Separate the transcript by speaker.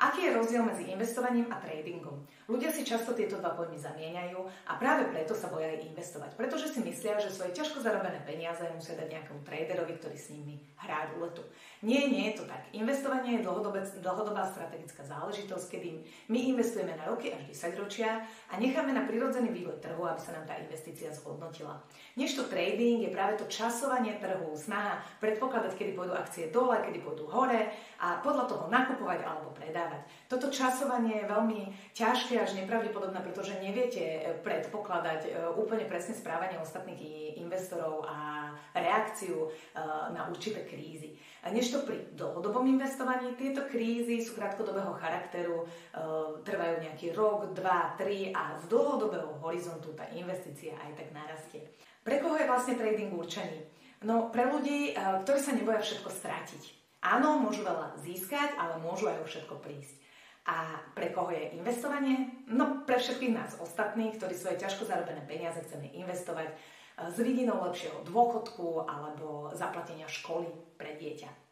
Speaker 1: Aký je rozdiel medzi investovaním a tradingom? Ľudia si často tieto dva pojmy zamieňajú a práve preto sa boja aj investovať, pretože si myslia, že svoje ťažko zarobené peniaze musia dať nejakému traderovi, ktorý s nimi hrá ruletu. Nie je to tak. Investovanie je dlhodobá strategická záležitosť, kedy my investujeme na roky až 10 ročia a necháme na prirodzený vývoj trhu, aby sa nám tá investícia zhodnotila. Nežto trading je práve to časovanie trhu, snaha predpokladať, kedy pôjdu akcie dole, kedy pôjdu hore a podľa toho nakupovať alebo predávať. Toto časovanie je veľmi ťažké až nepravdepodobné, pretože neviete predpokladať úplne presne správanie ostatných investorov a reakciu na určité krízy. Nežto pri dlhodobom investovaní tieto krízy sú krátkodobého charakteru, trvajú nejaký rok, 2, 3 a z dlhodobého horizontu tá investícia aj tak narastie. Pre koho je vlastne trading určený? No pre ľudí, ktorí sa neboja všetko strátiť. Áno, môžu veľa získať, ale môžu aj o všetko prísť. A pre koho je investovanie? No pre všetkých nás ostatných, ktorí svoje ťažko zarobené peniaze chceme investovať s vidinou lepšieho dôchodku alebo zaplatenia školy pre dieťa.